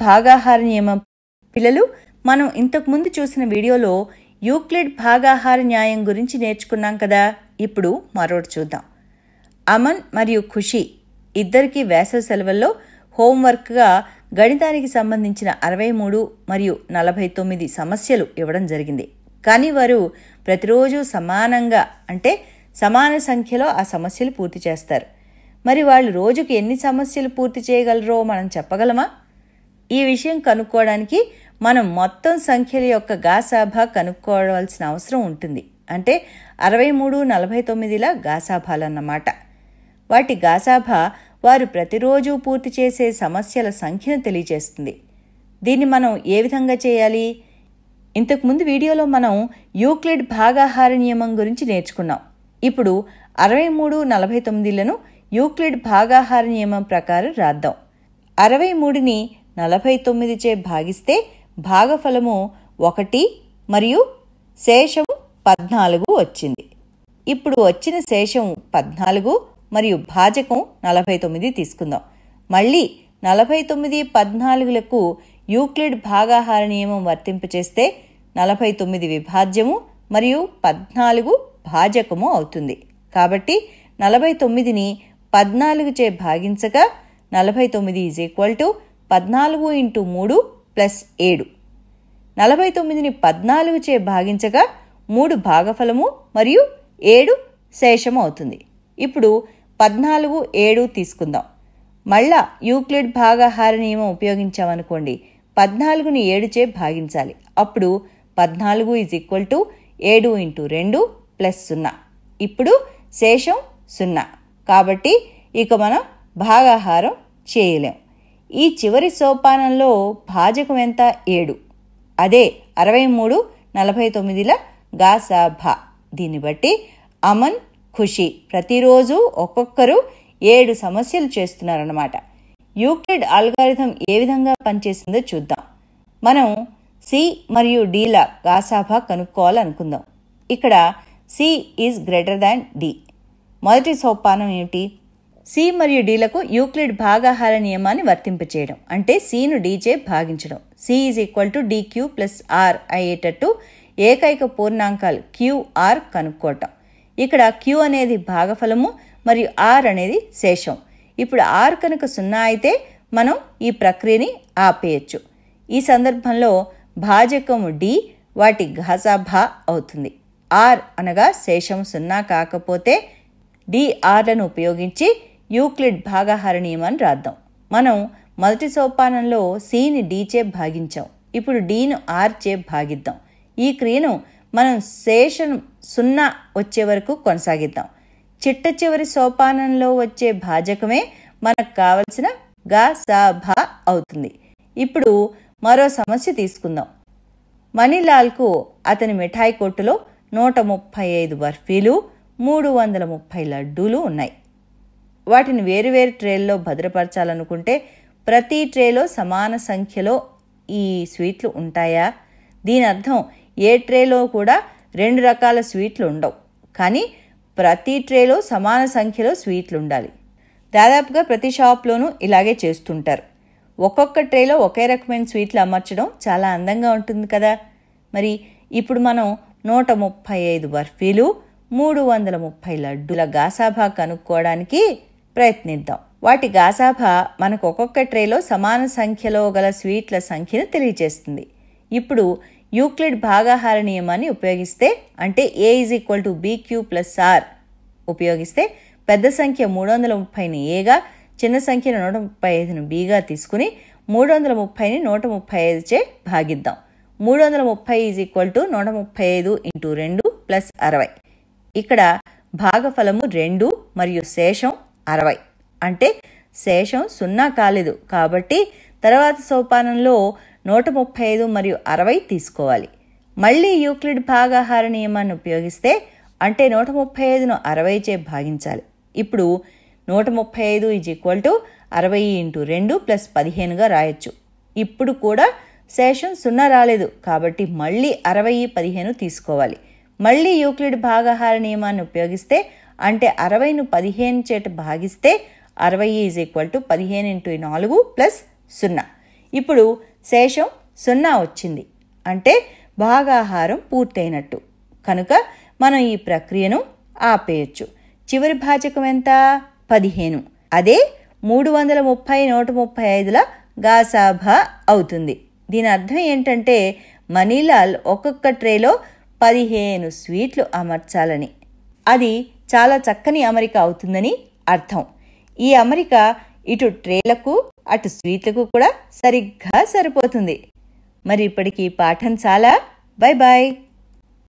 భాగాహార నియమం. పిల్లలు, మనం ఇంతకుముందు చూసిన వీడియోలో యూక్లిడ్ భాగాహార న్యాయం గురించి నేర్చుకున్నాం కదా. ఇప్పుడు మరోటి చూద్దాం. అమన్ మరియు ఖుషి ఇద్దరికీ వేసవి సెలవుల్లో హోంవర్క్గా గణితానికి సంబంధించిన 63 మరియు 49 సమస్యలు ఇవ్వడం జరిగింది. కానీ వారు ప్రతిరోజు సమానంగా అంటే సమాన సంఖ్యలో ఆ సమస్యలు పూర్తి చేస్తారు. మరి వాళ్ళు రోజుకి ఎన్ని సమస్యలు పూర్తి చేయగలరో మనం చెప్పగలమా? ఈ విషయం కనుక్కోవడానికి మనం మొత్తం సంఖ్యల యొక్క గాసాభా కనుక్కోవాల్సిన అవసరం ఉంటుంది. అంటే 63, 49ల గాసాభాలన్నమాట. వాటి గాసాభా వారు ప్రతిరోజు పూర్తి చేసే సమస్యల సంఖ్యను తెలియజేస్తుంది. దీన్ని మనం ఏ విధంగా చేయాలి? ఇంతకుముందు వీడియోలో మనం యూక్లిడ్ భాగాహార నియమం గురించి నేర్చుకున్నాం. ఇప్పుడు 63, 49లను యూక్లిడ్ భాగాహార నియమం ప్రకారం రాద్దాం. 63ని 49చే భాగిస్తే భాగఫలము 1 మరియు శేషము 14 వచ్చింది. ఇప్పుడు వచ్చిన శేషం 14 మరియు భాజకం 49 తీసుకుందాం. మళ్ళీ 49, 14లకు యూక్లిడ్ భాగాహార నియమం వర్తింపచేస్తే 49 విభాజ్యము మరియు 14 భాజకము అవుతుంది. కాబట్టి 49ని 14చే భాగించగా 49 = 14 × 3 + 7. 49ని 14చే భాగించగా 3 భాగఫలము మరియు 7 శేషము అవుతుంది. ఇప్పుడు 14, 7 తీసుకుందాం. మళ్ళా యూక్లిడ్ భాగాహార నియమం ఉపయోగించామనుకోండి, 14ని 7చే భాగించాలి. అప్పుడు 14 = 7 × 2 + 0. ఇప్పుడు శేషం 0. కాబట్టి ఇక మనం భాగాహారం చేయలేం. ఈ చివరి సోపానంలో భాజకం ఎంత? 7. అదే 63, 49ల గాసాభా. దీన్ని బట్టి అమన్, ఖుషి ప్రతిరోజు ఒక్కొక్కరు 7 సమస్యలు చేస్తున్నారన్నమాట. యూక్లిడ్ అల్గారిథం ఏ విధంగా పనిచేసిందో చూద్దాం. మనం సి మరియు డీల గాసాభా కనుక్కోవాలనుకుందాం. ఇక్కడ C is greater than D. మొదటి సోపానం ఏమిటి? సి మరియు డీలకు యూక్లిడ్ భాగాహార నియమాన్ని వర్తింపచేయడం. అంటే సిను డీచే భాగించడం. సి = dq + r అయ్యేటట్టు ఏకైక పూర్ణాంకాలు qr కనుక్కోవటం. ఇక్కడ q అనేది భాగఫలము మరియు r అనేది శేషం. ఇప్పుడు r కనుక 0 అయితే మనం ఈ ప్రక్రియని ఆపేయచ్చు. ఈ సందర్భంలో భాజకము d వాటి గాసాభా అవుతుంది. r అనగా శేషం 0 కాకపోతే drలను ఉపయోగించి యూక్లిడ్ భాగాహార నియమాన్ని రాద్దాం. మనం మొదటి సోపానంలో సిని డీచే భాగించాం. ఇప్పుడు డీను ఆర్చే భాగిద్దాం. ఈ క్రియను మనం శేషం 0 వచ్చే వరకు కొనసాగిద్దాం. చిట్ట చివరి సోపానంలో వచ్చే భాజకమే మనకు కావలసిన గాసాభా అవుతుంది. ఇప్పుడు మరో సమస్య తీసుకుందాం. మణిలాల్కు అతని మిఠాయి కొట్టులో 135 బర్ఫీలు, 330 లడ్డూలు ఉన్నాయి. వాటిని వేరువేరు ట్రేల్లో భద్రపరచాలనుకుంటే ప్రతి ట్రేలో సమాన సంఖ్యలో ఈ స్వీట్లు ఉంటాయా? దీని అర్థం ఏ ట్రేలో కూడా 2 రకాల స్వీట్లు ఉండవు, కానీ ప్రతి ట్రేలో సమాన సంఖ్యలో స్వీట్లు ఉండాలి. దాదాపుగా ప్రతి షాప్లోనూ ఇలాగే చేస్తుంటారు. ఒక్కొక్క ట్రేలో ఒకే రకమైన స్వీట్లు అమర్చడం చాలా అందంగా ఉంటుంది కదా. మరి ఇప్పుడు మనం 135 బర్ఫీలు, 330 లడ్డూల గాసాభా కనుక్కోవడానికి ప్రయత్నిద్దాం. వాటి గాసాభా మనకు ఒక్కొక్క ట్రేలో సమాన సంఖ్యలో గల స్వీట్ల సంఖ్యను తెలియజేస్తుంది. ఇప్పుడు యూక్లిడ్ భాగాహార నియమాన్ని ఉపయోగిస్తే, అంటే a = bq + r ఉపయోగిస్తే పెద్ద సంఖ్య 330ని ఏగా, చిన్న సంఖ్యను 135ను బీగా తీసుకుని 330ని 135చే భాగిద్దాం. 330 = 135 × 2 + 60. ఇక్కడ భాగఫలము 2 మరియు శేషం 60. అంటే శేషం 0 కాలేదు. కాబట్టి తర్వాత సోపానంలో 135 మరియు 60 తీసుకోవాలి. మళ్ళీ యూక్లిడ్ భాగాహార నియమాన్ని ఉపయోగిస్తే, అంటే 135ను 60చే భాగించాలి. ఇప్పుడు 135 = 60 × 2 + 15గా రాయొచ్చు. ఇప్పుడు కూడా శేషం 0 రాలేదు. కాబట్టి మళ్ళీ 60, 15 తీసుకోవాలి. మళ్ళీ యూక్లిడ్ భాగాహార నియమాన్ని ఉపయోగిస్తే, అంటే 60ను 15 చేత భాగిస్తే 60 = 15 × 4 + 0. ఇప్పుడు శేషం 0 వచ్చింది అంటే భాగాహారం పూర్తయినట్టు. కనుక మనం ఈ ప్రక్రియను ఆపేయచ్చు. చివరి భాజకం ఎంత? 15. అదే 330 135ల గాసాభా అవుతుంది. దీని అర్థం ఏంటంటే మనీలాల్ ఒక్కొక్క ట్రేలో 15 స్వీట్లు అమర్చాలని. అది చాలా చక్కని అమరిక అవుతుందని అర్థం. ఈ అమరిక ఇటు ట్రేలకు అటు స్వీట్లకు కూడా సరిగ్గా సరిపోతుంది. మరి ఇప్పటికీ పాఠం చాలా. Bye bye.